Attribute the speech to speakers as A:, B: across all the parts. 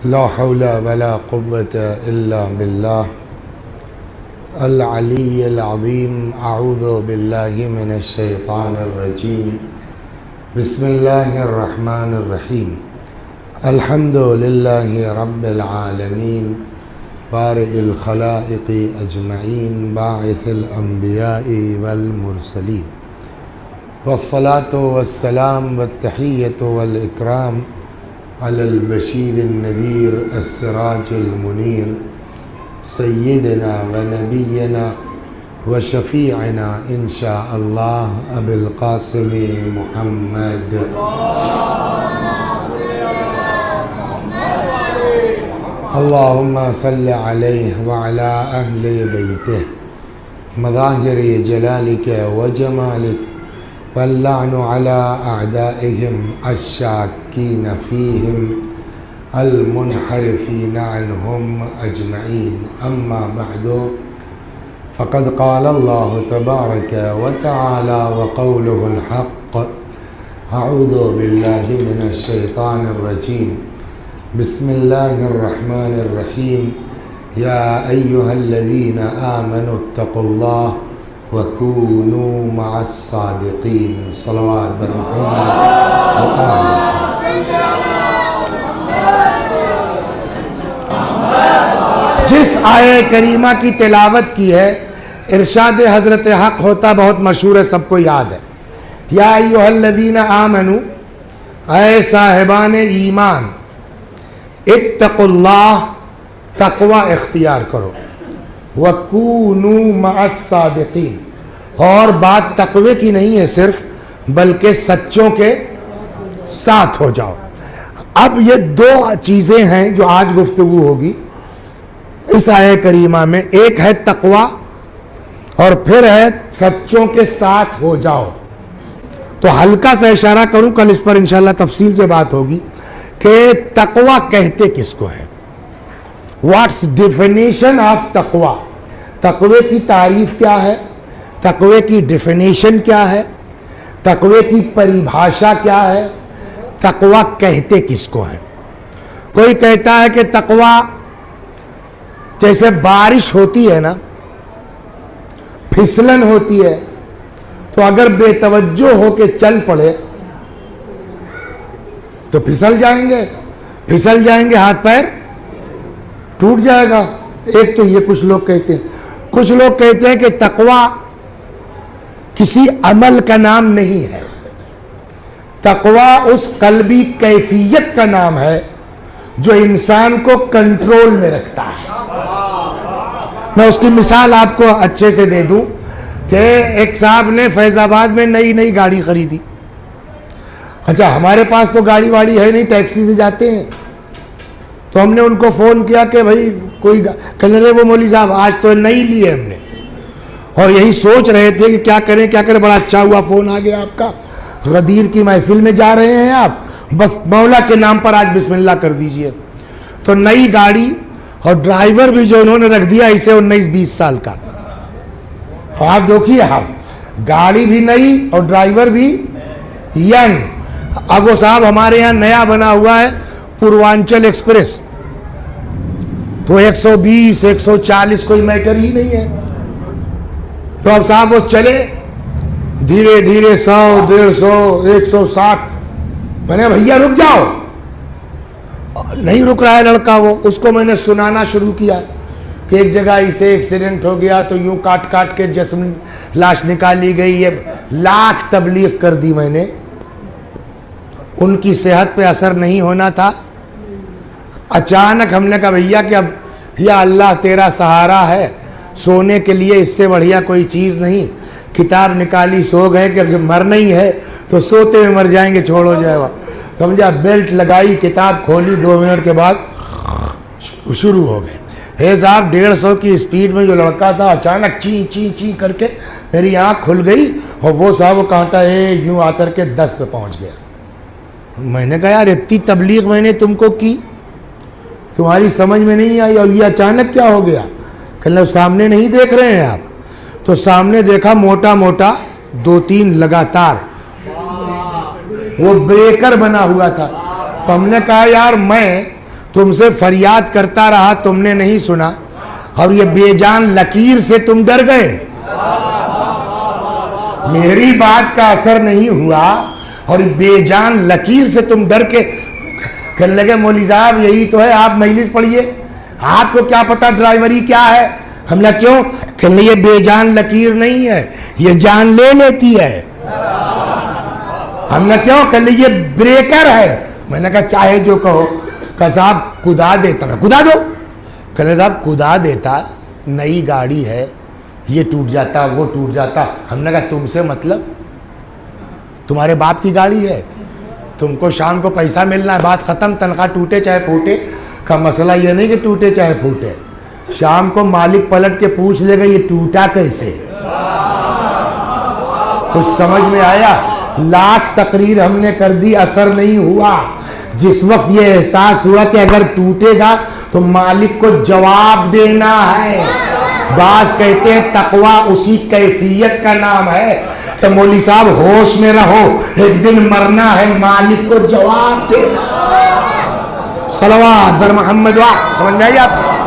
A: لا حول ولا قوة إلا بالله العلي العظيم. أعوذ بالله من الشيطان الرجيم. بسم الله الرحمن الرحيم. الحمد لله رب العالمين بارئ الخلائق أجمعين باعث الأنبياء والمرسلين، والصلاة والسلام والتحية والإكرام على البشير النذير السراج المنير سيدنا ونبينا وشفيعنا إن شاء الله أبي القاسم محمد. اللهم صل عليه وعلى أهل بيته مظاهر جلالك وجمالك، واللعن على أعدائهم الشاكين فيهم المنحرفين عنهم أجمعين. أما بعد، فقد قال الله تبارك وتعالى وقوله الحق: أعوذ بالله من الشيطان الرجيم. بسم الله الرحمن الرحيم. يا أيها الذين آمنوا اتقوا الله وكونوا مع الصادقين. صلوات بر محمد وآل محمد. جس آیہ کریمہ کی تلاوت کی ہے، ارشاد حضرت حق ہوتا بہت مشہور ہے، سب کو یاد ہے. یا ایھا الذین آمنوا، اے صاحبان ایمان، اتقوا اللہ، تقوی اختیار کرو، وَكُونُوا مَعَ الصَّادِقِينَ، اور بات تقوی کی نہیں ہے صرف، بلکہ سچوں کے ساتھ ہو جاؤ. اب یہ دو چیزیں ہیں جو آج گفتگو ہوگی اس آیہ کریمہ میں. ایک ہے تقوی اور پھر ہے سچوں کے ساتھ ہو جاؤ. تو ہلکا سا اشارہ کروں، کل اس پر انشاءاللہ تفصیل سے بات ہوگی کہ تقوی کہتے کس کو ہے. واٹس ڈیفینیشن آف تقوی، تقوی کی تعریف کیا ہے، تقوی کی ڈیفینیشن کیا ہے، تقوی کی پریبھاشا کیا ہے، تقوی کہتے کس کو ہے. کوئی کہتا ہے کہ تقوی جیسے بارش ہوتی ہے نا، پھسلن ہوتی ہے، تو اگر بے توجہ ہو کے چل پڑے تو پھسل جائیں گے، ہاتھ پیر ٹوٹ جائے گا. ایک تو یہ کچھ لوگ کہتے ہیں. کچھ لوگ کہتے ہیں کہ تقوی کسی عمل کا نام نہیں ہے، تقوی اس قلبی کیفیت کا نام ہے جو انسان کو کنٹرول میں رکھتا ہے. میں اس کی مثال آپ کو اچھے سے دے دوں کہ ایک صاحب نے فیض آباد میں نئی گاڑی خریدی. اچھا، ہمارے پاس تو گاڑی واڑی ہے نہیں، ٹیکسی سے جاتے ہیں. تو ہم نے ان کو فون کیا کہ بھائی کوئی کہنے رہے وہ مولوی صاحب آج تو نئی لی ہے ہم نے، اور یہی سوچ رہے تھے کہ کیا کریں. بڑا اچھا ہوا فون آ گیا آپ کا، غدیر کی محفل میں جا رہے ہیں آپ، بس مولا کے نام پر آج بسم اللہ کر دیجئے. تو نئی گاڑی اور ڈرائیور بھی جو انہوں نے رکھ دیا اسے 19-20 سال کا. آپ دیکھیے، آپ گاڑی بھی نئی اور ڈرائیور بھی ینگ. اب وہ صاحب ہمارے یہاں نیا بنا ہوا ہے پوروانچل ایکسپریس، تو 120 140 کوئی میٹر ہی نہیں ہے. تو اب صاحب وہ چلے دھیرے 100 150 160. میں نے بھیا رک جاؤ، نہیں رک رہا ہے لڑکا. وہ اس کو میں نے سنانا شروع کیا کہ ایک جگہ اسے ایکسیڈنٹ ہو گیا تو یوں کاٹ کے جسم لاش نکالی گئی. یہ لاکھ تبلیغ کر دی میں نے، ان کی صحت پہ اثر نہیں ہونا تھا. اچانک ہم نے کہا بھیا کہ اب یا اللہ تیرا سہارا ہے، سونے کے لیے اس سے بڑھیا کوئی چیز نہیں. کتاب نکالی، سو گئے کہ اب مرنا ہی ہے تو سوتے ہوئے مر جائیں گے، چھوڑ ہو جائے گا. سمجھا، بیلٹ لگائی، کتاب کھولی، 2 منٹ کے بعد شروع ہو گئے. ہے صاحب 150 کی اسپیڈ میں جو لڑکا تھا اچانک چی کر کے میری آنکھ کھل گئی، اور وہ صاحب کانٹا یوں آ کر کے 10 پہ پہنچ گیا. میں نے کہا یار اتنی تبلیغ میں نے تم کو کی، تمہاری سمجھ میں نہیں آئی، اور یہ اچانک کیا ہو گیا؟ کہ سامنے نہیں دیکھ رہے ہیں آپ؟ تو سامنے دیکھا موٹا 2-3 لگاتار وہ بریکر بنا ہوا تھا. تو ہم نے کہا یار میں تم سے فریاد کرتا رہا، تم نے نہیں سنا، اور یہ بے جان لکیر سے تم ڈر گئے، میری بات کا اثر نہیں ہوا اور بے جان لکیر سے تم ڈر کے کہنے لگے مولوی صاحب یہی تو ہے، آپ مجلس پڑھیے، آپ کو کیا پتا ڈرائیوری کیا ہے؟ ہم نے کیوں؟ کہنے یہ بے جان لکیر نہیں ہے، یہ جان لے لیتی ہے۔ ہم نے کیوں؟ کہنے یہ بریکر ہے۔ میں نے کہا چاہے جو کہو۔ کہ صاحب کدا دیتا، میں کدا دو۔ کہنے صاحب کدا دیتا، نئی گاڑی ہے، یہ ٹوٹ جاتا وہ ٹوٹ جاتا۔ ہم نے کہا تم سے مطلب؟ تمہارے باپ کی گاڑی ہے، تم کو شام کو پیسہ ملنا ہے، بات ختم، تنخواہ ٹوٹے چاہے پھوٹے کا مسئلہ یہ نہیں کہ ٹوٹے چاہے پھوٹے، شام کو مالک پلٹ کے پوچھ لے گا یہ ٹوٹا کیسے۔ کچھ سمجھ میں آیا؟ لاکھ تقریر ہم نے کر دی، اثر نہیں ہوا۔ جس وقت یہ احساس ہوا کہ اگر ٹوٹے گا تو مالک کو جواب دینا ہے۔ بعض کہتے ہیں تقویٰ اسی کیفیت کا نام ہے کہ مولوی صاحب ہوش میں رہو، ایک دن مرنا ہے، مالک کو جواب دینا۔ صلوات بر محمد واہ، سمجھ میں آئی آپ کو؟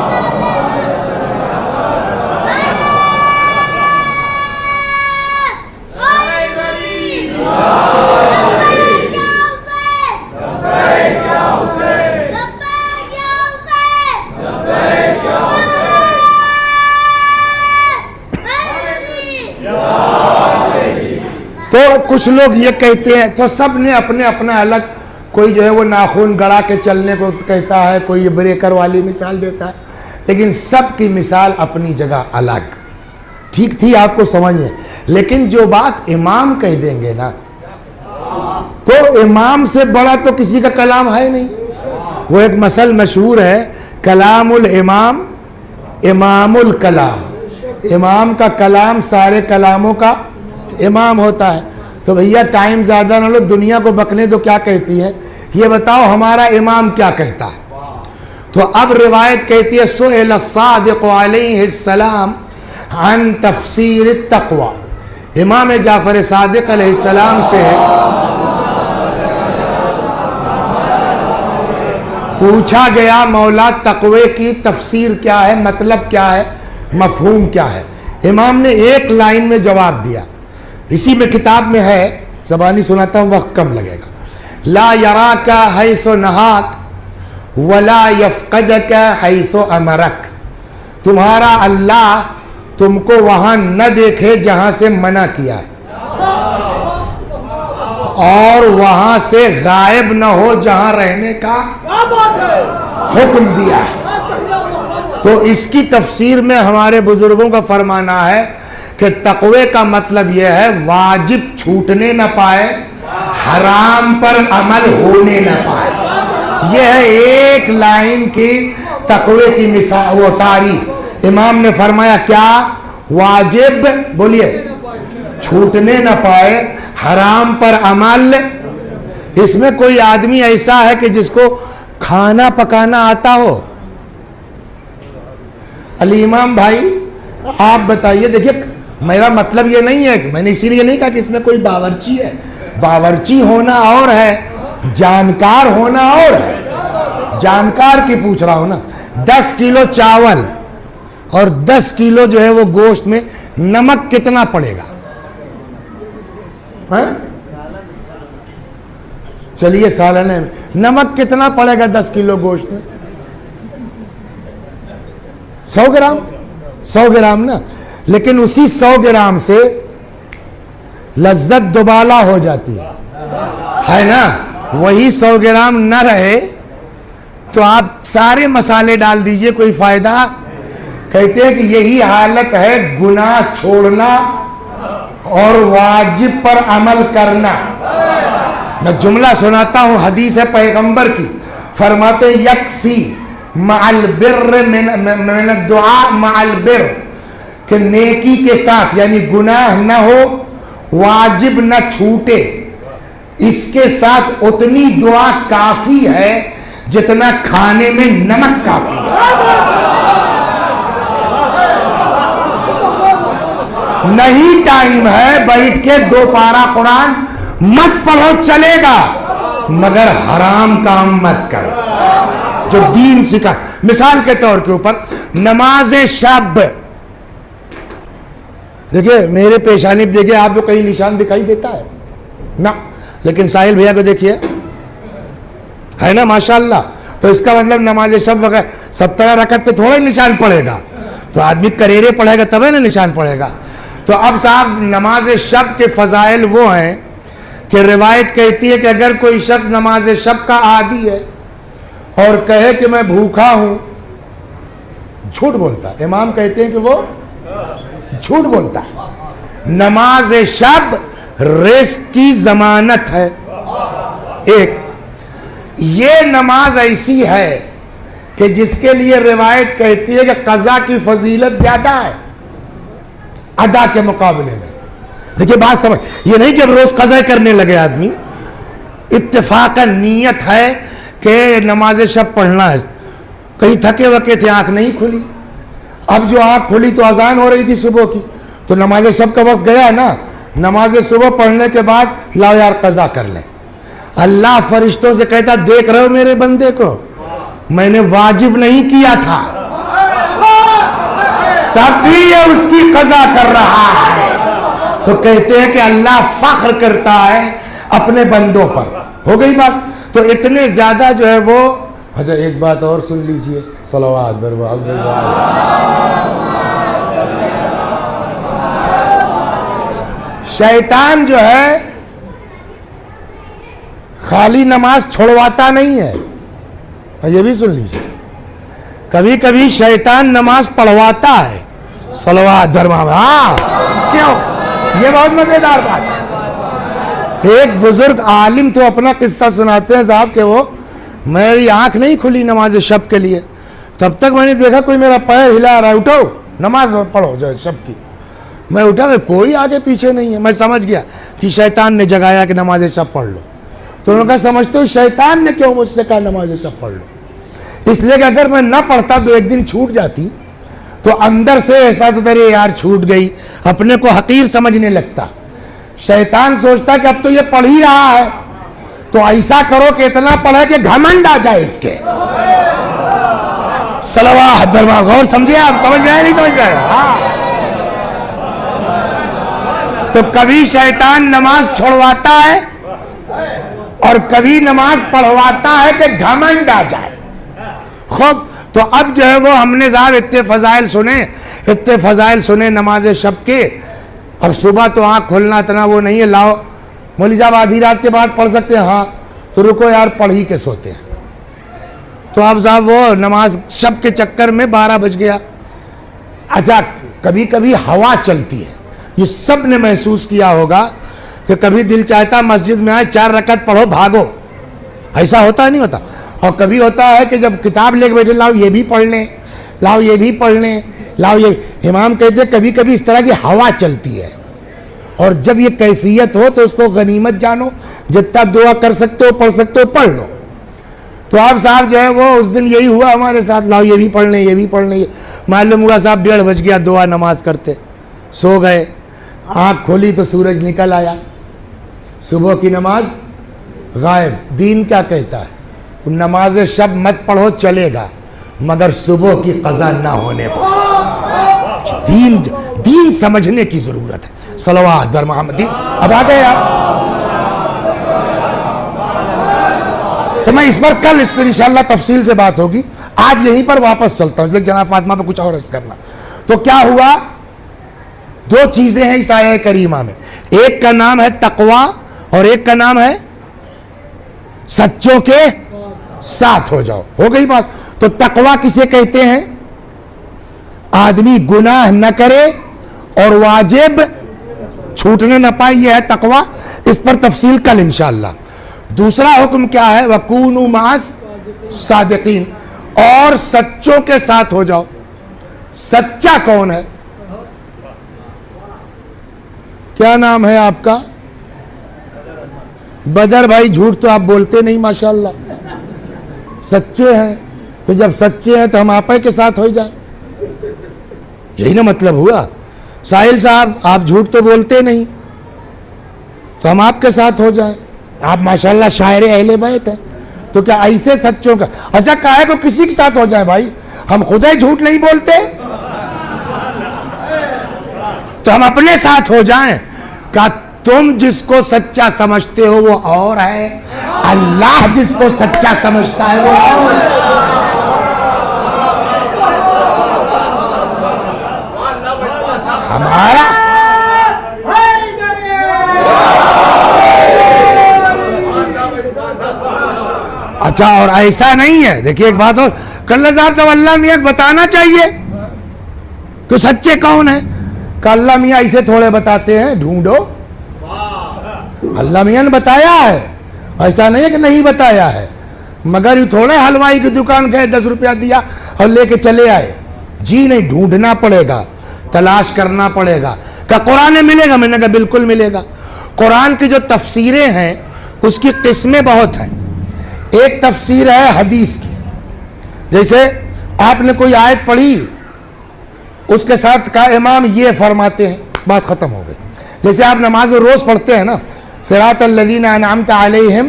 A: تو کچھ لوگ یہ کہتے ہیں، تو سب نے اپنے اپنا الگ، کوئی جو ہے وہ ناخن گڑا کے چلنے کو کہتا ہے، کوئی بریکر والی مثال دیتا ہے، لیکن سب کی مثال اپنی جگہ الگ ٹھیک تھی، آپ کو سمجھ میں۔ لیکن جو بات امام کہہ دیں گے نا، تو امام سے بڑا تو کسی کا کلام ہے نہیں۔ وہ ایک مثل مشہور ہے، کلام الامام امام الکلام، امام کا کلام سارے کلاموں کا امام ہوتا ہے۔ تو بھیا ٹائم زیادہ نہ لو، دنیا کو بکنے دو، کیا کہتی ہے یہ بتاؤ، ہمارا امام کیا کہتا ہے؟ تو اب روایت کہتی ہے سئل الصادق علیہ السلام عن تفسیر التقوی، امام جعفر صادق علیہ السلام سے پوچھا گیا مولا تقوی کی تفسیر کیا ہے، مطلب کیا ہے، مفہوم کیا ہے؟ امام نے ایک لائن میں جواب دیا، اسی میں کتاب میں ہے، زبانی سناتا ہوں وقت کم لگے گا۔ لا یراک حیث نہاک ولا یفقدک حیث امرک، تمہارا اللہ تم کو وہاں نہ دیکھے جہاں سے منع کیا ہے، اور وہاں سے غائب نہ ہو جہاں رہنے کا حکم دیا ہے۔ تو اس کی تفسیر میں ہمارے بزرگوں کا فرمانا ہے کہ تقوی کا مطلب یہ ہے واجب چھوٹنے نہ پائے، حرام پر عمل ہونے نہ پائے۔ یہ ہے ایک لائن کی تقوی کی مثال، وہ تعریف۔ امام نے فرمایا کیا؟ واجب بولیے چھوٹنے نہ پائے، حرام پر عمل۔ اس میں کوئی آدمی ایسا ہے کہ جس کو کھانا پکانا آتا ہو؟ علی امام بھائی آپ بتائیے، دیکھیے میرا مطلب یہ نہیں ہے کہ میں نے اسی لیے نہیں کہا کہ اس میں کوئی باورچی ہے، باورچی ہونا اور ہے، جانکار ہونا اور ہے۔ جانکار کی پوچھ رہا ہوں نا، 10 کلو چاول اور 10 کلو جو ہے وہ گوشت میں نمک کتنا پڑے گا؟ چلیے سالنے میں نمک کتنا پڑے گا 10 کلو گوشت میں؟ 100 گرام، 100 گرام نا۔ لیکن اسی 100 گرام سے لذت دوبالا ہو جاتی ہے نا۔ وہی 100 گرام نہ رہے تو آپ سارے مسالے ڈال دیجئے، کوئی فائدہ؟ کہتے ہیں کہ یہی حالت ہے گناہ چھوڑنا اور واجب پر عمل کرنا۔ میں جملہ سناتا ہوں، حدیث ہے پیغمبر کی، فرماتے یکفی مع البر من الدعاء مع البر، کہ نیکی کے ساتھ یعنی گناہ نہ ہو، واجب نہ چھوٹے، اس کے ساتھ اتنی دعا کافی ہے جتنا کھانے میں نمک کافی ہے۔ نہیں ٹائم ہے بیٹھ کے 2 پارہ قرآن مت پڑھو، چلے گا، مگر حرام کام مت کرو۔ جو دین سکھا. مثال کے طور کے اوپر نماز شب، دیکھیے میرے پیشانی پہ دیکھیے آپ کو کہیں نشان دکھائی دیتا ہے نا، لیکن ساحل بھیا کو دیکھیے ہے نا ماشاءاللہ. تو اس کا مطلب نماز شب وغیرہ 17 رکعت پہ تھوڑا ہی نشان پڑے گا، تو آدمی کریرے پڑھے گا تبھی نا نشان پڑے گا. تو اب صاحب نماز شب کے فضائل وہ ہیں کہ روایت کہتی ہے کہ اگر کوئی شخص نماز شب کا عادی ہے اور کہے کہ میں بھوکا ہوں، جھوٹ بولتا ہے. امام کہتے ہیں کہ وہ جھوٹ بولتا ہے. نماز شب رزق کی ضمانت ہے. ایک یہ نماز ایسی ہے کہ جس کے لیے روایت کہتی ہے کہ قضا کی فضیلت زیادہ ہے ادا کے مقابلے میں. دیکھیے بات سمجھ، یہ نہیں کہ اب روز قضا کرنے لگے آدمی، اتفاقاً نیت ہے کہ نماز شب پڑھنا ہے. کہیں تھکے وکے تھے، آنکھ نہیں کھلی، اب جو آنکھ کھلی تو اذان ہو رہی تھی صبح کی، تو نماز شب کا وقت گیا نا. نماز صبح پڑھنے کے بعد لاؤ یار قضا کر لیں. اللہ فرشتوں سے کہتا دیکھ رہے ہو میرے بندے کو، میں نے واجب نہیں کیا تھا تب بھی یہ اس کی قضا کر رہا ہے. تو کہتے ہیں کہ اللہ فخر کرتا ہے اپنے بندوں پر. ہو گئی بات. تو اتنے زیادہ جو ہے وہ. اچھا ایک بات اور سن لیجئے، صلوات بر محمد. شیطان جو ہے خالی نماز چھوڑواتا نہیں ہے، یہ بھی سن لیجئے، کبھی کبھی شیطان نماز پڑھواتا ہے. صلوات بر محمد. ہاں کیوں؟ یہ بہت مزیدار بات ہے. ایک بزرگ عالم تو اپنا قصہ سناتے ہیں صاحب کہ وہ میری آنکھ نہیں کھلی نماز شب کے لیے، تب تک میں نے دیکھا کوئی میرا پیر ہلا رہا ہے، اٹھو نماز پڑھو جو شب کی. میں اٹھا کہ کوئی آگے پیچھے نہیں ہے. میں سمجھ گیا کہ شیطان نے جگایا کہ نماز شب پڑھ لو. تو انہوں نے کہا سمجھتے ہو شیطان نے کیوں مجھ سے کہا نماز شب پڑھ لو؟ اس لیے کہ اگر میں نہ پڑھتا تو ایک دن چھوٹ جاتی تو اندر سے احساس ہوتا ہے یار چھوٹ گئی، اپنے کو حقیر سمجھنے لگتا. شیطان سوچتا کہ اب تو یہ پڑھ ہی رہا ہے تو ایسا کرو کہ اتنا پڑھے کہ گھمنڈ آ جائے اس کے. صلوات بر محمد. غور سمجھے آپ؟ سمجھ میں آئے نہیں سمجھ میں آئے؟ ہاں. تو کبھی شیطان نماز چھوڑواتا ہے اور کبھی نماز پڑھواتا ہے کہ گھمنڈ آ جائے. خوب. تو اب جو ہے وہ ہم نے صاحب اتنے فضائل سنے نماز شب کے. اب صبح تو آنکھ کھولنا اتنا وہ نہیں ہے، لاؤ مولوی صاحب آدھی رات کے بعد پڑھ سکتے ہیں، ہاں تو رکو یار پڑھ ہی کے سوتے ہیں. تو اب صاحب وہ نماز شب کے چکر میں 12 بج گیا. اچھا کبھی کبھی ہوا چلتی ہے، یہ سب نے محسوس کیا ہوگا کہ کبھی دل چاہتا مسجد میں آئے 4 رکعت پڑھو بھاگو، ایسا ہوتا نہیں ہوتا. اور کبھی ہوتا ہے کہ جب کتاب لے کے بیٹھے لاؤ یہ بھی پڑھ لیں، لاؤ یہ بھی پڑھ لیں، لاؤ یہ. امام کہتے ہیں کبھی کبھی اس طرح کی ہوا چلتی ہے، اور جب یہ کیفیت ہو تو اس کو غنیمت جانو، جتنا دعا کر سکتے ہو پڑھ سکتے ہو پڑھ لو. تو آپ صاحب جو ہے وہ اس دن یہی ہوا ہمارے ساتھ، لاؤ یہ بھی پڑھ لیں یہ بھی پڑھ لیں. معلوم ہوا صاحب 1:30 بج گیا، دعا نماز کرتے سو گئے. آنکھ کھولی تو سورج نکل آیا، صبح کی نماز غائب. دین کیا کہتا ہے؟ نماز شب مت پڑھو چلے گا، مگر صبح کی قضا نہ ہونے پر. دین سمجھنے کی ضرورت ہے. صلوات بر محمد. اب آ گئے آپ. تو میں اس پر کل اس سے انشاءاللہ تفصیل سے بات ہوگی، آج یہیں پر واپس چلتا ہوں، اس لیے جناب فاطمہ پہ کچھ اور عرض کرنا. تو کیا ہوا؟ 2 چیزیں ہیں اس آیہ کریمہ میں، ایک کا نام ہے تقوی اور ایک کا نام ہے سچوں کے ساتھ ہو جاؤ. ہو گئی بات. تو تقوی کسے کہتے ہیں؟ آدمی گناہ نہ کرے اور واجب چھوٹنے نہ پائے، یہ ہے تقوی. اس پر تفصیل کل انشاءاللہ. دوسرا حکم کیا ہے؟ وَكُونُوا مَعَ الصَّادِقِينَ، اور سچوں کے ساتھ ہو جاؤ. سچا کون ہے؟ کیا نام ہے آپ کا؟ بدر بھائی. جھوٹ تو آپ بولتے نہیں ماشاءاللہ، سچے ہیں. تو جب سچے ہیں تو ہم آپ کے ساتھ ہو جائیں، یہی نا مطلب ہوا. ساحل صاحب آپ جھوٹ تو بولتے نہیں تو ہم آپ کے ساتھ ہو جائیں. آپ ماشاءاللہ شاعر اہل بیت ہیں تو کیا ایسے سچوں کا اچھا کہے کو کسی کے ساتھ ہو جائے بھائی, ہم خدا ہی جھوٹ نہیں بولتے تو ہم اپنے ساتھ ہو جائیں. کہ تم جس کو سچا سمجھتے ہو وہ اور ہے, اللہ جس کو سچا سمجھتا ہے وہ اور ہے. ہمارا اچھا اور ایسا نہیں ہے. دیکھیے ایک بات اور, کل صاحب تو اللہ میاں بتانا چاہیے کہ سچے کون ہیں. کہ اللہ میاں ایسے تھوڑے بتاتے ہیں, ڈھونڈو. اللہ میاں نے بتایا ہے, ایسا نہیں ہے کہ نہیں بتایا ہے, مگر یہ تھوڑے حلوائی کی دکان گئے 10 روپیہ دیا اور لے کے چلے آئے. جی نہیں, ڈھونڈنا پڑے گا, تلاش کرنا پڑے گا. کہ قرآن میں ملے گا؟ میں نے کہا بالکل ملے گا. قرآن کی جو تفسیریں ہیں اس کی قسمیں بہت ہیں. ایک تفسیر ہے حدیث کی, جیسے آپ نے کوئی آیت پڑھی, اس کے ساتھ کہا امام یہ فرماتے ہیں, بات ختم ہو گئی. جیسے آپ نماز روز پڑھتے ہیں نا, صراط الذین انعمت علیہم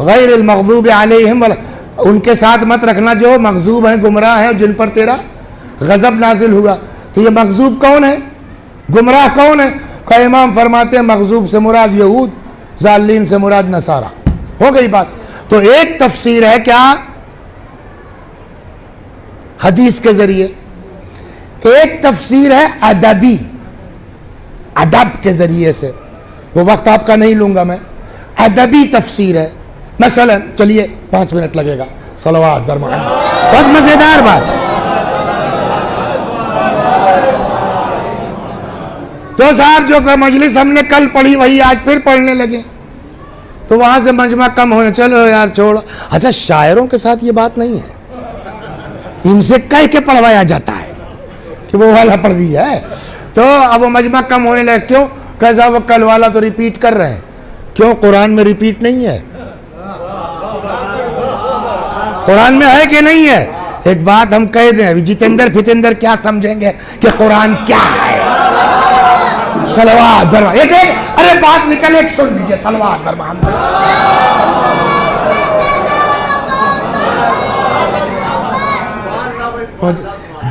A: غیر المغضوب علیہم, ان کے ساتھ مت رکھنا جو مغضوب ہیں, گمراہ ہیں, جن پر تیرا غضب نازل ہوا. تو یہ مغضوب کون ہے, گمراہ کون ہے؟ کہ امام فرماتے ہیں مغضوب سے مراد یہود, ضالین سے مراد نصارہ. ہو گئی بات. تو ایک تفسیر ہے کیا حدیث کے ذریعے, ایک تفسیر ہے ادبی, ادب کے ذریعے سے. وہ وقت آپ کا نہیں لوں گا میں. ادبی تفسیر ہے. مثلا چلیے 5 منٹ لگے گا, صلوات بر محمد, بہت مزیدار بات ہے. تو صاحب جو مجلس ہم نے کل پڑھی وہی آج پھر پڑھنے لگے, تو وہاں سے مجمع کم ہونے, چلو یار چھوڑو. اچھا شاعروں کے ساتھ یہ بات نہیں ہے, ان سے کہہ کے پڑھوایا جاتا ہے کہ وہ والا پڑھ دیا ہے. تو اب وہ مجمع کم ہونے لگے. کیوں؟ کیسا وہ کل والا تو ریپیٹ کر رہے ہیں. کیوں؟ قرآن میں ریپیٹ نہیں ہے. قرآن میں ہے کہ نہیں ہے؟ ایک بات ہم کہہ دیں, ابھی جتیندر فتیندر کیا سمجھیں گے کہ قرآن کیا ہے. صلوات بر محمد, ایک ارے بات نکل, ایک سن لیجیے, صلوات بر محمد.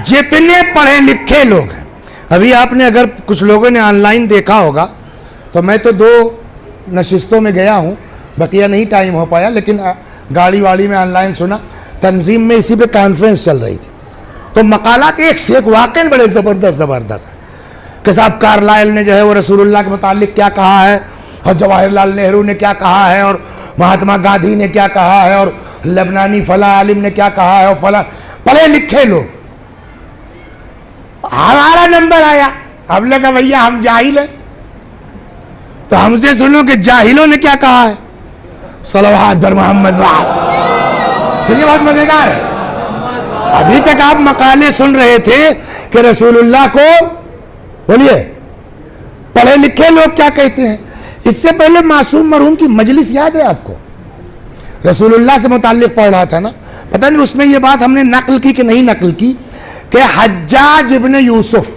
A: جتنے پڑھے لکھے لوگ ہیں, ابھی آپ نے اگر کچھ لوگوں نے آن لائن دیکھا ہوگا, تو میں تو 2 نشستوں میں گیا ہوں, بقیہ نہیں ٹائم ہو پایا, لیکن گاڑی واڑی میں آن لائن سنا. تنظیم میں اسی پہ کانفرنس چل رہی تھی, تو مقالات ایک سے ایک واقعی بڑے زبردست ہے. کہ صاحب کارلائل نے جو ہے وہ رسول اللہ کے متعلق کیا کہا ہے, اور جواہر لال نہرو نے کیا کہا ہے, اور مہاتما گاندھی نے کیا کہا ہے, اور لبنانی فلاں عالم نے کیا کہا ہے, اور فلاں پڑھے لکھے لوگ. ہمارا نمبر آیا, ہم نے کہا بھیا ہم جاہل ہیں, تو ہم سے سنو کہ جاہلوں نے کیا کہا ہے. صلوات بر محمد. سنیے بہت مزیدار ہے. ابھی تک آپ مقالے سن رہے تھے کہ رسول اللہ کو, بولیے پڑھے لکھے لوگ کیا کہتے ہیں. اس سے پہلے معصوم مرحوم کی مجلس یاد ہے آپ کو, رسول اللہ سے متعلق پڑھ رہا تھا نا, پتہ نہیں اس میں یہ بات ہم نے نقل کی کہ نہیں نقل کی, کہ حجاج ابن یوسف,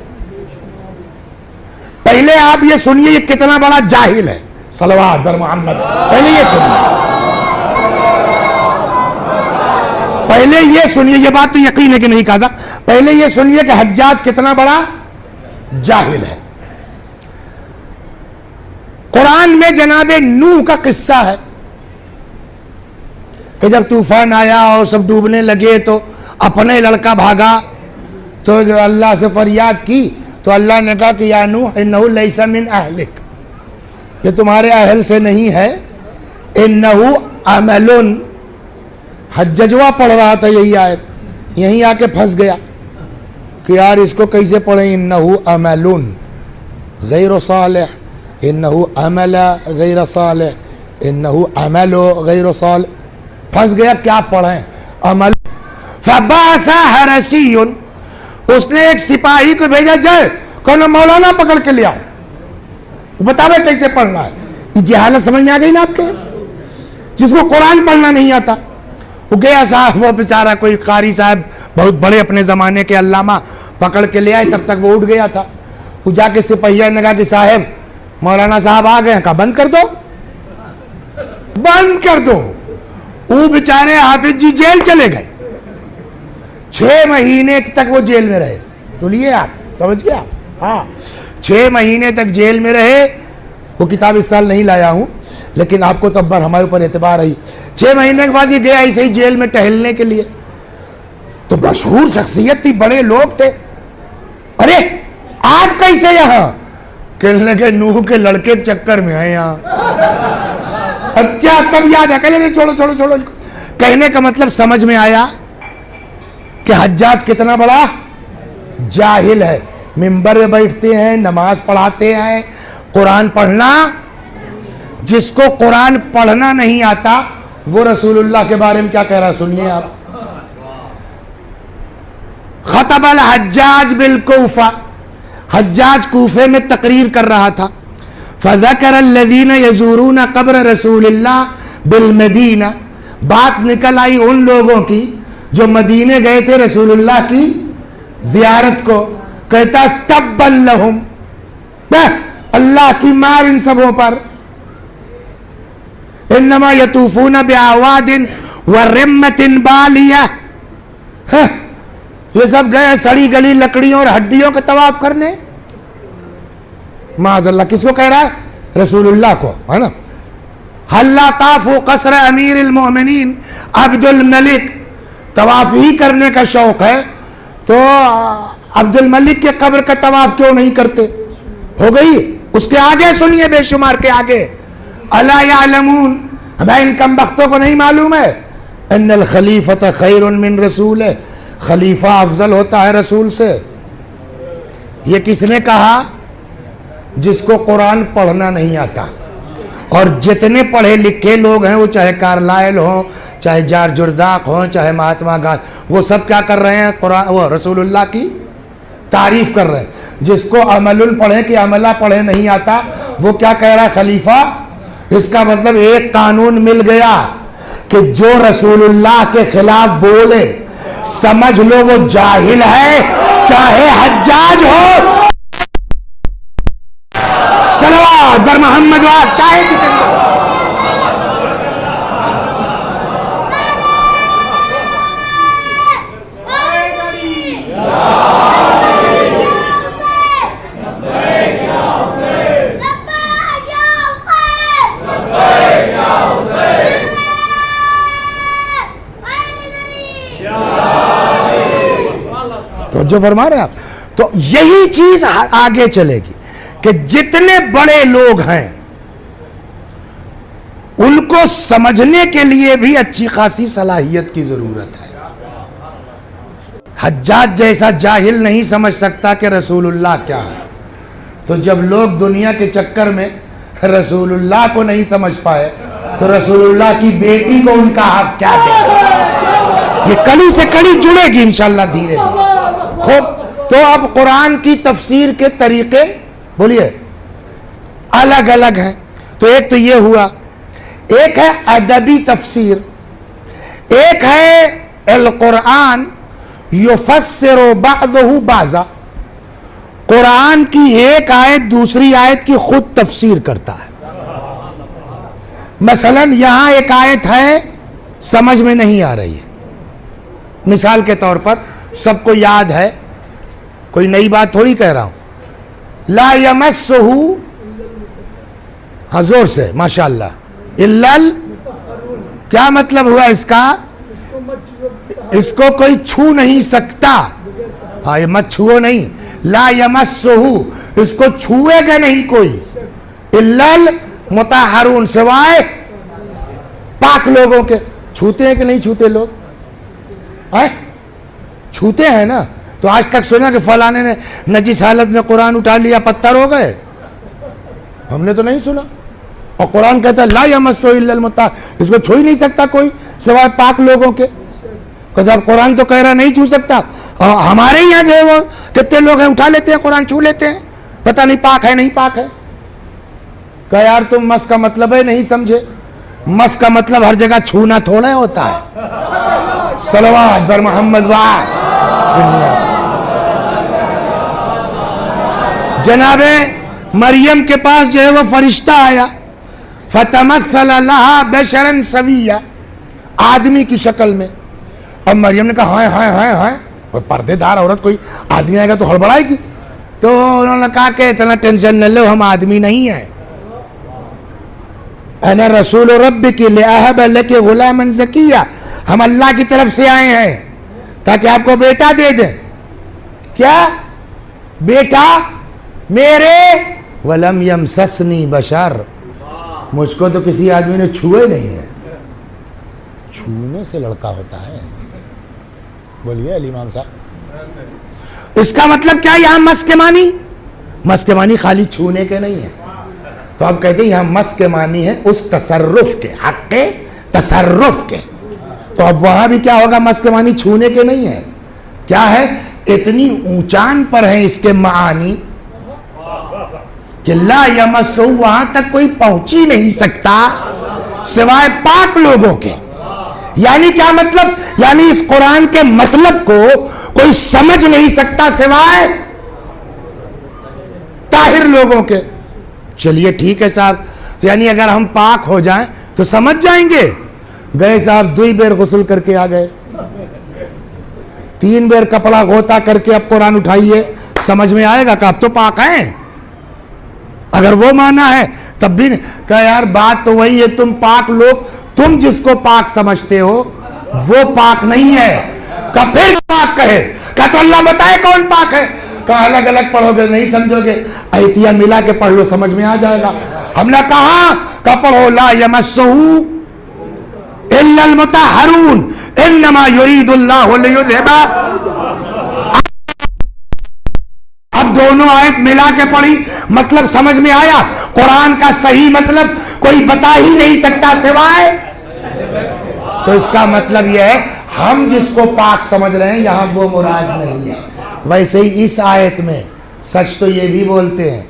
A: پہلے آپ یہ سنیے یہ کتنا بڑا جاہل ہے. صلوات بر محمد. پہلے یہ سنیے, یہ بات تو یقین ہے کہ نہیں کہا تھا, پہلے یہ سنیے کہ حجاج کتنا بڑا جاہل ہے. قرآن میں جناب نوح کا قصہ ہے کہ جب طوفان آیا اور سب ڈوبنے لگے تو اپنے لڑکا بھاگا, تو جو اللہ سے فریاد کی تو اللہ نے کہا کہ یا نوح انہ لیس من اہلک, یہ تمہارے اہل سے نہیں ہے. انہ عمل, حججوا پڑھ رہا تھا یہی آیت, یہیں آ کے پھنس گیا کہ یار اس کو کیسے پڑھیں. انہ عمل غیر صالح, انہ عمل غیر صالح, انہ عمل غیر صالح, پھنس گیا کیا پڑھیں عمل. فبعث حرسی, اس نے ایک سپاہی کو بھیجا, جائے کہنا مولانا پکڑ کے لے آؤ, بتاوے کیسے پڑھنا ہے. یہ جہالت سمجھ میں آ گئی نا آپ کے, جس کو قرآن پڑھنا نہیں آتا. وہ گیا صاحب, وہ بیچارہ کوئی قاری صاحب بہت بڑے اپنے زمانے کے علامہ, پکڑ کے لے آئے, تب تک وہ اٹھ گیا تھا. وہ جا کے سپاہیہ نے کہا کہ صاحب مولانا صاحب آ گئے. کہا بند کر دو, بند کر دو. وہ بیچارے حافظ جی جیل چلے گئے, 6 مہینے تک وہ جیل میں رہے. سنیے آپ, سمجھ گئے آپ؟ ہاں 6 مہینے تک جیل میں رہے. وہ کتاب اس سال نہیں لایا ہوں, لیکن آپ کو تب ہمارے اوپر اعتبار رہی. 6 مہینے کے بعد یہ گیا ایسے ہی جیل میں ٹہلنے کے لیے. تو مشہور شخصیت تھی, بڑے لوگ تھے. ارے آپ کیسے یہاں؟ کہنے لگے نوح کے لڑکے کے چکر میں ہیں یہاں. اچھا تب یاد ہے, کہنے چھوڑو چھوڑو چھوڑو. کہنے کا مطلب سمجھ میں آیا کہ حجاج کتنا بڑا جاہل ہے. منبر میں بیٹھتے ہیں, نماز پڑھاتے ہیں, قرآن پڑھنا, جس کو قرآن پڑھنا نہیں آتا وہ رسول اللہ کے بارے میں کیا کہہ رہا سنیے آپ. خطب الحجاج بالکوفہ, حجاج کوفے میں تقریر کر رہا تھا. فذکر الذین یزورون قبر رسول اللہ بالمدینہ, بات نکل آئی ان لوگوں کی جو مدینے گئے تھے رسول اللہ کی زیارت کو. کہتا تبا لہم, اللہ کی مار ان سبوں پر. انما یطوفون باعواد ورمۃ بالیہ, یہ سب گئے سڑی گلی لکڑیوں اور ہڈیوں کے طواف کرنے. معاذ اللہ, کس کو کہہ رہا ہے؟ رسول اللہ کو, ہے نا. حلا طافوا قصر امیر المؤمنین عبد الملک, طواف ہی کرنے کا شوق ہے تو عبد الملک کے قبر کا طواف کیوں نہیں کرتے؟ ہو گئی. اس کے آگے سنیے, بے شمار کے آگے. الا یعلمون, ہمیں ان کم بختوں کو نہیں معلوم ہے, ان الخلیفۃ خیر من رسول, خلیفہ افضل ہوتا ہے رسول سے. یہ کس نے کہا؟ جس کو قرآن پڑھنا نہیں آتا. اور جتنے پڑھے لکھے لوگ ہیں, وہ چاہے کارلائل ہوں, چاہے جارج جرداق ہوں, چاہے مہاتما گاندھی, وہ سب کیا کر رہے ہیں؟ قرآن, وہ رسول اللہ کی تعریف کر رہے ہیں. جس کو عمل پڑھے کہ عملہ پڑھے نہیں آتا, وہ کیا کہہ رہا ہے؟ خلیفہ. اس کا مطلب ایک قانون مل گیا کہ جو رسول اللہ کے خلاف بولے سمجھ لو وہ جاہل ہے, چاہے حجاج ہو. صلوات بر محمد وآل, چاہے جتنے. تو جو فرما رہے ہیں آپ, تو یہی چیز آگے چلے گی کہ جتنے بڑے لوگ ہیں ان کو سمجھنے کے لیے بھی اچھی خاصی صلاحیت کی ضرورت ہے. حجاج جیسا جاہل نہیں سمجھ سکتا کہ رسول اللہ کیا ہے. تو جب لوگ دنیا کے چکر میں رسول اللہ کو نہیں سمجھ پائے تو رسول اللہ کی بیٹی کو ان کا حق کیا دے؟ یہ کڑی سے کڑی جڑے گی انشاءاللہ دھیرے دھیرے. خوب, تو اب قرآن کی تفسیر کے طریقے بولیے الگ الگ ہیں. تو ایک تو یہ ہوا, ایک ہے ادبی تفسیر, ایک ہے القرآن یفسر بعضہ بعضا, قرآن کی ایک آیت دوسری آیت کی خود تفسیر کرتا ہے. مثلا یہاں ایک آیت ہے سمجھ میں نہیں آ رہی ہے, مثال کے طور پر سب کو یاد ہے, کوئی نئی بات تھوڑی کہہ رہا ہوں, لا یمسہ, ہاں زور سے ماشاءاللہ, الا کیا مطلب ہوا اس کا؟ اس کو کوئی چھو نہیں سکتا. ہاں یہ مت چھوؤ نہیں, لا یمسہ, اس کو چھوئے گا نہیں کوئی, الا المطہرون, سوائے پاک لوگوں کے. چھوتے ہیں کہ نہیں چھوتے لوگ؟ چھوتے ہیں نا. تو آج تک سنا کہ فلانے نے نجس حالت میں قرآن اٹھا لیا پتھر ہو گئے؟ ہم نے تو نہیں سنا. اور قرآن کہتا ہے لا یمسہ الا المطہر, اس کو چھو ہی نہیں سکتا کوئی سوائے پاک لوگوں کے. صاحب قرآن تو کہہ رہا نہیں چھو سکتا, اور ہمارے یہاں جو ہے وہ کتنے لوگ ہیں اٹھا لیتے ہیں قرآن, چھو لیتے ہیں, پتہ نہیں پاک ہے نہیں پاک ہے. کہ یار تم مس کا مطلب ہے نہیں سمجھے, مس کا مطلب ہر جگہ چھونا تھوڑا ہوتا ہے. صلوات بر محمد وآل. جناب مریم کے پاس جو ہے وہ فرشتہ آیا, فتمثل لها بشرا سویا, آدمی کی شکل میں. اور مریم نے کہا ہائے ہائے ہائے ہائے, اور پردے دار عورت کوئی آدمی آئے گا تو ہڑبڑائے گی. تو انہوں نے کہا کہ اتنا ٹینشن نہ لو, ہم آدمی نہیں ہیں. انا رسول ربک لأہب لک غلاما زکیا, ہم اللہ کی طرف سے آئے ہیں تاکہ آپ کو بیٹا دے دیں. کیا بیٹا میرے؟ ولم یمسسنی بشر, مجھ کو تو کسی آدمی نے چھوئے نہیں ہے. چھونے سے لڑکا ہوتا ہے؟ بولیے علی امام صاحب. اس کا مطلب کیا یہاں مس کے معنی؟ مس کے معنی خالی چھونے کے نہیں ہیں. تو اب کہتے ہیں یہاں مس کے معنی ہے اس تصرف کے, حق کے تصرف کے. تو اب وہاں بھی کیا ہوگا؟ مس کے معنی چھونے کے نہیں ہے. کیا ہے؟ اتنی اونچان پر ہے اس کے معانی کہ لا یمسہ, وہاں تک کوئی پہنچ ہی نہیں سکتا سوائے پاک لوگوں کے. یعنی کیا مطلب؟ یعنی اس قرآن کے مطلب کو کوئی سمجھ نہیں سکتا سوائے طاہر لوگوں کے. چلیے ٹھیک ہے صاحب, یعنی اگر ہم پاک ہو جائیں تو سمجھ جائیں گے. گئے صاحب 2 بیر غسل کر کے آ گئے, 3 بیر کپڑا غوطہ کر کے اب قرآن اٹھائیے, سمجھ میں آئے گا کہ اب تو پاک ہیں؟ اگر وہ مانا ہے تب بھی کہ یار بات تو وہی ہے, تم پاک لوگ, تم جس کو پاک سمجھتے ہو وہ پاک نہیں ہے. کہ پھر پاک کہے, کہ تو اللہ بتائے کون پاک ہے. کہا الگ الگ پڑھو گے نہیں سمجھو گے, ایتیاں ملا کے پڑھ لو سمجھ میں آ جائے گا. ہم نے کہا کہ پڑھو لا یمسہ الا المطہرون انما یرید اللہ لیذھب. اب دونوں آیت ملا کے پڑھی, مطلب سمجھ میں آیا. قرآن کا صحیح مطلب کوئی بتا ہی نہیں سکتا سوائے. تو اس کا مطلب یہ ہے ہم جس کو پاک سمجھ رہے ہیں یہاں وہ مراد نہیں ہے. ویسے ہی اس آیت میں سچ تو یہ بھی بولتے ہیں,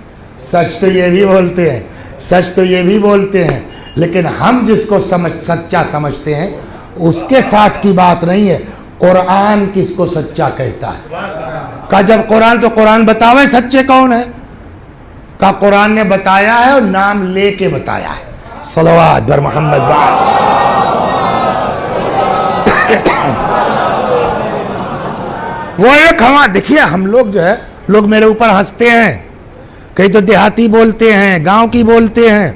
A: سچ تو یہ بھی بولتے ہیں, سچ تو یہ بھی بولتے ہیں, لیکن ہم جس کو سچا سمجھتے ہیں اس کے ساتھ کی بات نہیں ہے. قرآن کس کو سچا کہتا ہے؟ کہ جب قرآن, تو قرآن بتاوے سچے کون ہے. کہ قرآن نے بتایا ہے اور نام لے کے بتایا ہے. صلوات بر محمد وآلہ. وہ ایک ہوا دیکھیے, ہم لوگ جو ہے, لوگ میرے اوپر ہنستے ہیں, کئی تو دیہاتی بولتے ہیں, گاؤں کی بولتے ہیں,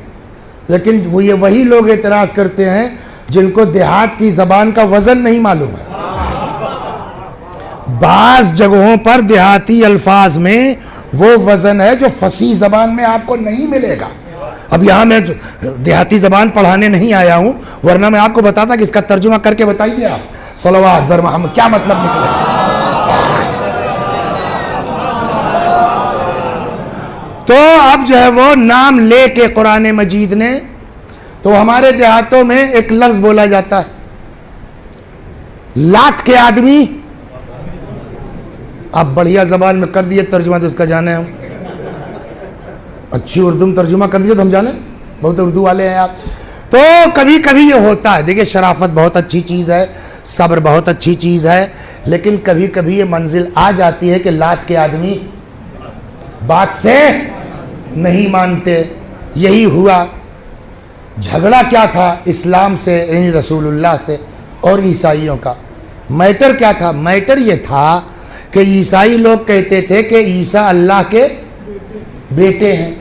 A: لیکن وہ یہ وہی لوگ اعتراض کرتے ہیں جن کو دیہات کی زبان کا وزن نہیں معلوم ہے. بعض جگہوں پر دیہاتی الفاظ میں وہ وزن ہے جو فصیح زبان میں آپ کو نہیں ملے گا. اب یہاں میں دیہاتی زبان پڑھانے نہیں آیا ہوں, ورنہ میں آپ کو بتاتا کہ اس کا ترجمہ کر کے بتائیے آپ. صلوات بر محمد کیا مطلب نکلے. تو اب جو ہے وہ نام لے کے قرآن مجید نے, تو ہمارے دیہاتوں میں ایک لفظ بولا جاتا ہے, لات کے آدمی. آپ بڑھیا زبان میں کر دیے ترجمہ تو اس کا جانے, ہم اچھی اردو میں ترجمہ کر دیے تو ہم جانے, بہت اردو والے ہیں آپ. تو کبھی کبھی یہ ہوتا ہے, دیکھیں شرافت بہت اچھی چیز ہے, صبر بہت اچھی چیز ہے, لیکن کبھی کبھی یہ منزل آ جاتی ہے کہ لات کے آدمی بات سے نہیں مانتے. یہی ہوا. جھگڑا کیا تھا اسلام سے, یعنی رسول اللہ سے اور عیسائیوں کا. میٹر کیا تھا؟ میٹر یہ تھا کہ عیسائی لوگ کہتے تھے کہ عیسیٰ اللہ کے بیٹے ہیں.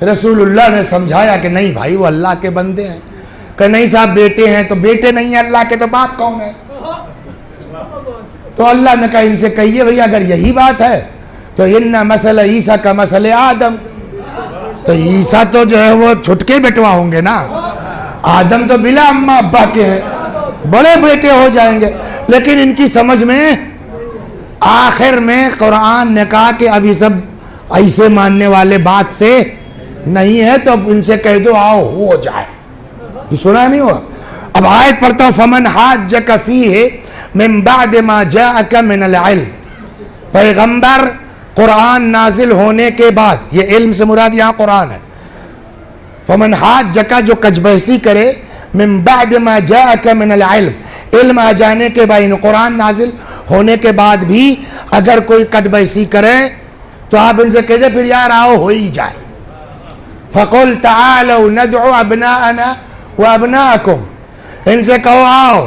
A: رسول اللہ نے سمجھایا کہ نہیں بھائی وہ اللہ کے بندے ہیں. کہ نہیں صاحب بیٹے ہیں تو بیٹے نہیں ہیں اللہ کے, تو باپ کون ہے؟ تو اللہ نے کہا ان سے کہیے بھئی اگر یہی بات ہے تو ان مسئلہ عیسیٰ کا مسئلہ آدم. تو عیسیٰ تو جو ہے وہ چھٹکے بیٹوا ہوں گے نا, آدم تو بلا اماں ابا کے ہیں, بڑے بیٹے ہو جائیں گے. لیکن ان کی سمجھ میں آخر میں قرآن نے کہا کہ اب یہ سب ایسے ماننے والے بات سے نہیں ہے, تو اب ان سے کہہ دو آؤ ہو جائے. یہ سنا نہیں ہوا؟ اب آیت پڑھتا ہوں, فمن حاجک فیہ من بعد ما جاءک من العلم. پیغمبر قرآن نازل ہونے کے بعد, یہ علم سے مراد یہاں قرآن ہے. فمن حاجک, جو کج بحثی کرے, من بعد ما جاءک من العلم, علم آ جانے کے بعد, قرآن نازل ہونے کے بعد بھی اگر کوئی کج بحثی کرے تو آپ ان سے کہتے پھر یار آؤ ہو ہی جائے. فقل تعالوا ندعو ابناءنا وابناءکم, ان سے کہو آؤ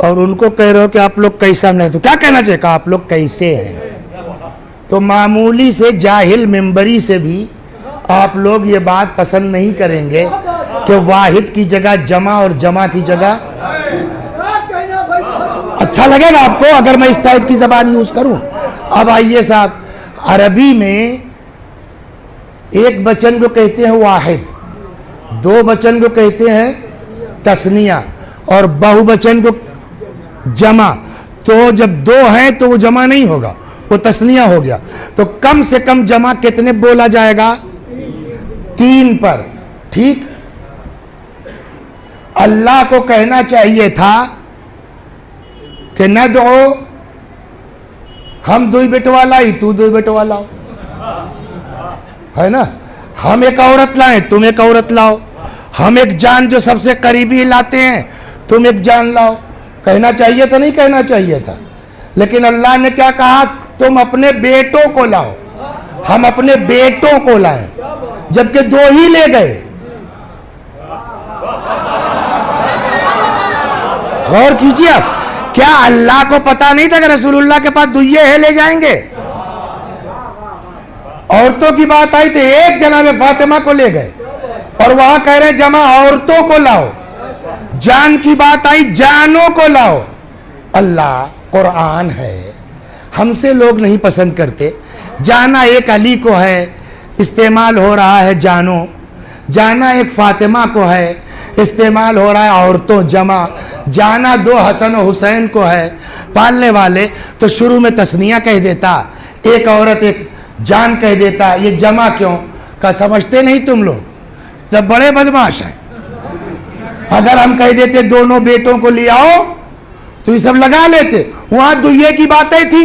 A: اور ان کو کہہ رہے ہو کہ آپ لوگ کیسا نہیں، تو کیا کہنا چاہیے؟ کہا آپ لوگ کیسے ہیں؟ تو معمولی سے جاہل ممبری سے بھی آپ لوگ یہ بات پسند نہیں کریں گے کہ واحد کی جگہ جمع اور جمع کی جگہ، اچھا لگے گا آپ کو اگر میں اس ٹائپ کی زبان یوز کروں؟ اب آئیے صاحب، عربی میں ایک بچن کو کہتے ہیں واحد، دو بچن کو کہتے ہیں تثنیہ، اور بہو بچن کو جمع۔ تو جب دو ہیں تو وہ جمع نہیں ہوگا، وہ تثنیہ ہو گیا۔ تو کم سے کم جمع کتنے بولا جائے گا؟ 3 پر، ٹھیک؟ اللہ کو کہنا چاہیے تھا کہ ندعو، ہم دوئی بیٹوا لائی، تو دوئی بیٹوا لاؤ، ہے نا؟ ہم ایک عورت لائیں، تم ایک عورت لاؤ، ہم ایک جان جو سب سے قریبی لاتے ہیں، تم ایک جان لاؤ۔ کہنا چاہیے تھا، نہیں کہنا چاہیے تھا؟ لیکن اللہ نے کیا کہا؟ تم اپنے بیٹوں کو لاؤ، ہم اپنے بیٹوں کو لائیں، جبکہ 2 ہی لے گئے۔ غور کیجیے آپ، کیا اللہ کو پتا نہیں تھا کہ رسول اللہ کے پاس دوئے ہے، لے جائیں گے؟ عورتوں کی بات آئی تو ایک جناب فاطمہ کو لے گئے، اور وہاں کہہ رہے جمع عورتوں کو لاؤ۔ جان کی بات آئی، جانوں کو لاؤ۔ اللہ قرآن ہے، ہم سے لوگ نہیں پسند کرتے۔ جانا ایک علی کو ہے، استعمال ہو رہا ہے جانوں، جانا ایک فاطمہ کو ہے، استعمال ہو رہا ہے عورتوں جمع، جانا 2 حسن و حسین کو ہے پالنے والے، تو شروع میں تثنیہ کہہ دیتا، ایک عورت ایک جان کہہ دیتا، یہ جمع کیوں؟ کہ سمجھتے نہیں تم لوگ، جب بڑے بدماش ہیں۔ اگر ہم کہہ دیتے دونوں بیٹوں کو لے آؤ تو یہ سب لگا لیتے، وہاں دوئے کی باتیں تھی۔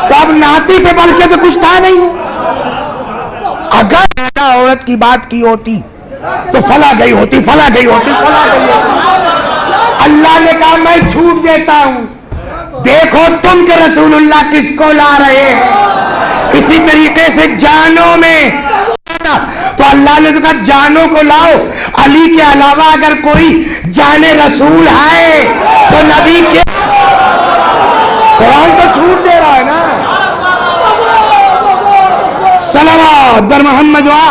A: تو اب ناتی سے بڑھ کے تو کچھ تھا نہیں۔ اگر عورت کی بات کی ہوتی تو فلاں گئی ہوتی، فلاں گئی ہوتی، فلاں گئی ہوتی۔ اللہ نے کہا میں چھوٹ دیتا ہوں، دیکھو تم کے رسول اللہ کس کو لا رہے ہیں۔ اسی طریقے سے جانوں میں، تو اللہ نے تو کہا جانوں کو لاؤ، علی کے علاوہ اگر کوئی جان رسول ہے تو نبی کے، قرآن تو چھوٹ دے رہا ہے نا۔ صلوات در محمد وا۔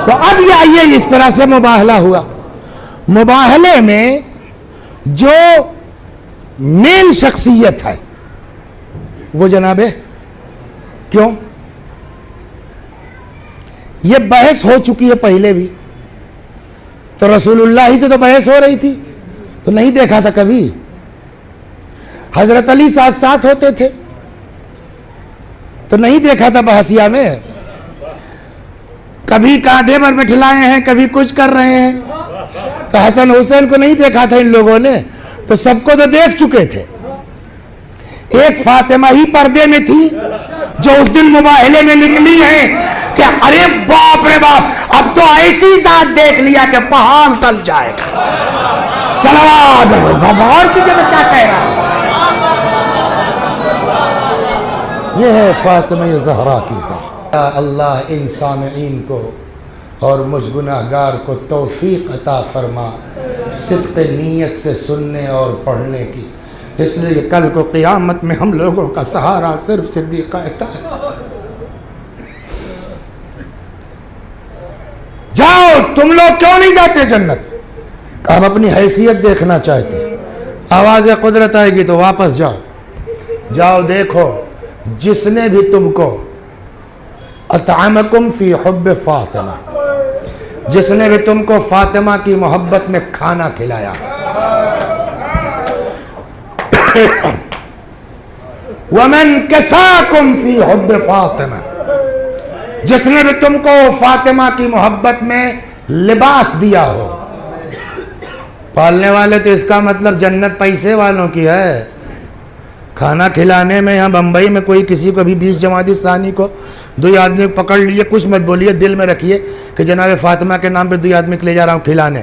A: تو اب یہ آئیے، اس طرح سے مباہلہ ہوا۔ مباہلے میں جو مین شخصیت ہے وہ جناب کیوں؟ یہ بحث ہو چکی ہے پہلے بھی، تو رسول اللہ ہی سے تو بحث ہو رہی تھی، تو نہیں دیکھا تھا کبھی؟ حضرت علی ساتھ ساتھ ہوتے تھے تو نہیں دیکھا تھا بحثیہ میں؟ کبھی کاندھے پر بٹھلائے ہیں، کبھی کچھ کر رہے ہیں، تو حسن حسین کو نہیں دیکھا تھا ان لوگوں نے؟ تو سب کو تو دیکھ چکے تھے۔ ایک فاطمہ ہی پردے میں تھی جو اس دن مباہلے میں نکلی ہے کہ ارے باپ رے باپ، اب تو ایسی ذات دیکھ لیا کہ پہاڑ ٹل جائے گا۔ صلوات اور کی جگہ کیا کہہ رہا ہے؟ یہ ہے فاطمہ زہرا کی ذات۔ اللہ ان سامعین کو اور مجھ گناہگار کو توفیق عطا فرما صدق نیت سے سننے اور پڑھنے کی، اس لیے کل کو قیامت میں ہم لوگوں کا سہارا صرف صدیقہ ہے۔ جاؤ، تم لوگ کیوں نہیں جاتے جنت؟ ہم اپنی حیثیت دیکھنا چاہتے، آواز قدرت آئے گی تو واپس جاؤ۔ جاؤ دیکھو، جس نے بھی تم کو اطعمکم فی حب فاطمہ، جس نے بھی تم کو فاطمہ کی محبت میں کھانا کھلایا، ومن کساکم فی حب فاطمہ، جس نے بھی تم کو فاطمہ کی محبت میں لباس دیا ہو۔ پالنے والے تو اس کا مطلب جنت پیسے والوں کی ہے۔ کھانا کھلانے میں، یہاں بمبئی میں کوئی کسی کو بھی 20 جمادی ثانی کو 2 آدمی پکڑ لیے، کچھ مت بولیے، دل میں رکھیے کہ جناب فاطمہ کے نام پہ 2 آدمی کو لے جا رہا ہوں کھلانے،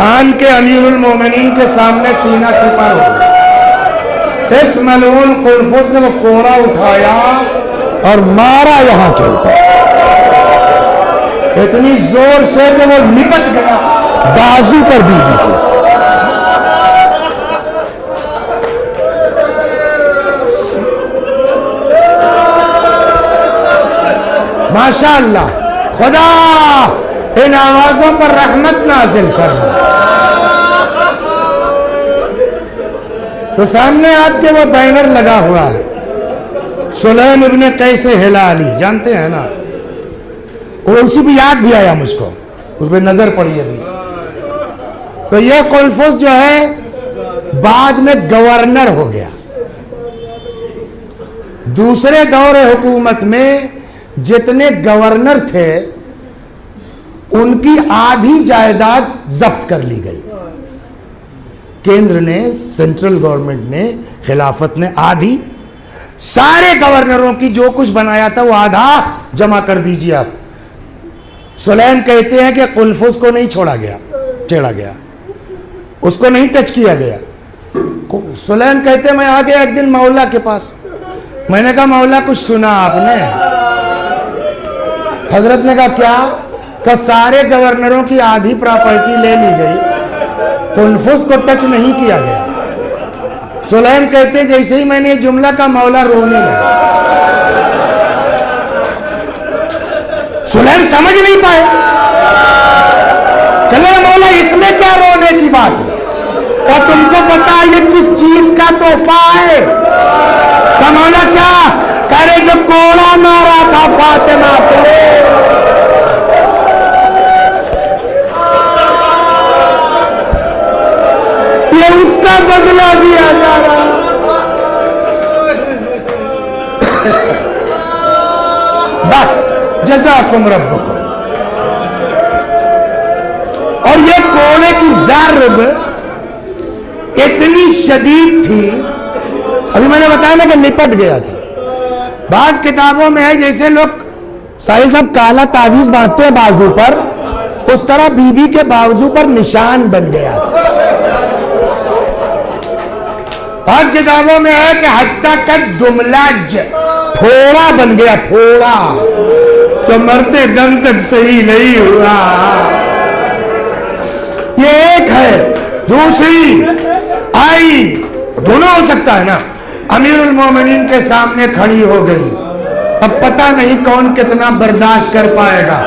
A: آن کے امیر المومنین کے سامنے سینہ سپر ہو گیا۔ اس ملعون قلفز نے وہ کوڑا اٹھایا اور مارا یہاں کے اوپر اتنی زور سے کہ وہ لپٹ گیا بازو پر بی بی کے۔ ماشاءاللہ، خدا ان آوازوں پر رحمت نازل فرما۔ تو سامنے آپ کے وہ بینر لگا ہوا ہے، سلیم ابن قیس ہلالی، جانتے ہیں نا؟ وہ اسی بھی یاد بھی آیا مجھ کو، اس پہ نظر پڑی ابھی۔ تو یہ قلفز جو ہے بعد میں گورنر ہو گیا۔ دوسرے دور حکومت میں جتنے گورنر تھے ان کی آدھی جائیداد ضبط کر لی گئی۔ کیندر نے، سینٹرل گورنمنٹ نے، خلافت نے آدھی، سارے گورنروں کی جو کچھ بنایا تھا وہ آدھا جمع کر دیجئے آپ۔ سلیم کہتے ہیں کہ قلفز کو نہیں چھوڑا گیا، چھیڑا گیا، اس کو نہیں ٹچ کیا گیا۔ سلیم کہتے ہیں میں آ گیا ایک دن مولا کے پاس، میں نے کہا مولا کچھ سنا آپ نے؟ حضرت نے کہا کیا؟ کہ سارے گورنروں کی آدھی پراپرٹی لے لی گئی، قلفز کو ٹچ نہیں کیا گیا۔ سلیم کہتے جیسے ہی میں نے یہ جملہ کا مولا رونے لگا۔ سلیم سمجھ نہیں پائے، کہنے مولا اس میں کیا رونے کی بات ہے؟ اور تم کو پتا یہ کس چیز کا تحفہ ہے؟ کہ مولا کیا؟ کہہ رہے جو کوڑا مارا تھا فاطمہ کو، یہ اس کا بدلہ دیا جا رہا۔ بس جزاکم ربکم۔ اور یہ کوڑے کی ضرب اتنی شدید تھی، ابھی میں نے بتایا نا کہ لپٹ گیا تھا۔ بعض کتابوں میں ہے جیسے لوگ ساحل صاحب کالا تعویذ باندھتے ہیں بازو پر، اس طرح بی بی کے بازو پر نشان بن گیا تھا۔ بعض کتابوں میں ہے کہ حتیٰ کہ دملج، پھوڑا بن گیا، پھوڑا، تو مرتے دم تک صحیح نہیں ہوا۔ یہ ایک ہے۔ دوسری آئی، دونوں ہو سکتا ہے نا، امیر المومنین کے سامنے کھڑی ہو گئی، اب پتہ نہیں کون کتنا برداشت کر پائے گا،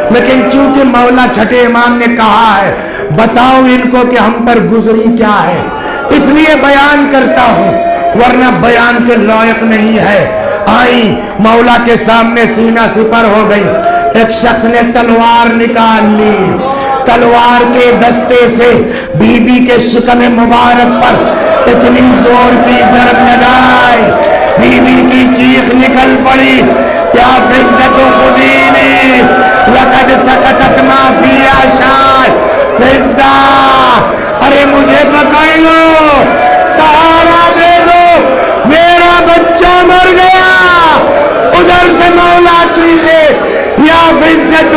A: لیکن چونکہ مولا چھٹے امام نے کہا ہے بتاؤ ان کو کہ ہم پر گزری کیا ہے، اس لیے بیان کرتا ہوں، ورنہ بیان کے لائق نہیں ہے۔ آئی، مولا کے سامنے سینہ سپر ہو گئی۔ ایک شخص نے تلوار نکال لی، تلوار کے دستے سے بی بی کے شکم مبارک پر اتنی زور کی ضرب لگائی، بی بی کی چیخ نکل پڑی، یا فزت خدینی لقد سقطت ما فی عشان، فزا ارے مجھے پکڑ لو، سہارا دے دو، میرا بچہ مر گیا۔ ادھر سے مولا چیخے، یا فزت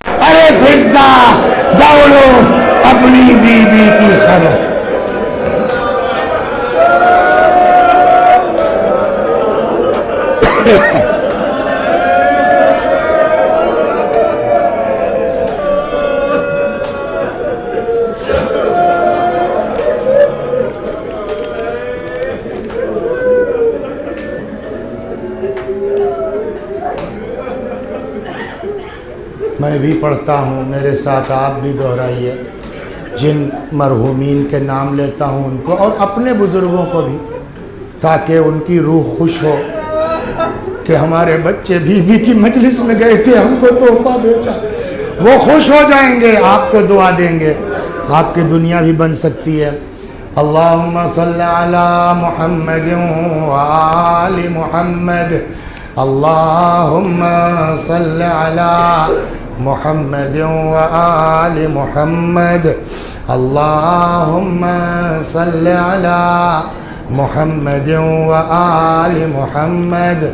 A: ارے فزا دوڑو اپنی بی بی کی خبر۔ میں بھی پڑھتا ہوں، میرے ساتھ آپ بھی دہرائیے، جن مرحومین کے نام لیتا ہوں ان کو اور اپنے بزرگوں کو بھی، تاکہ ان کی روح خوش ہو کہ ہمارے بچے بی بی کی مجلس میں گئے تھے، ہم کو تحفہ بھیجا، وہ خوش ہو جائیں گے، آپ کو دعا دیں گے، آپ کی دنیا بھی بن سکتی ہے۔ اللہم صلی علی محمد وآل محمد، اللہم صلی علی محمد وآل محمد، اللہم صلی علی محمد وآل محمد۔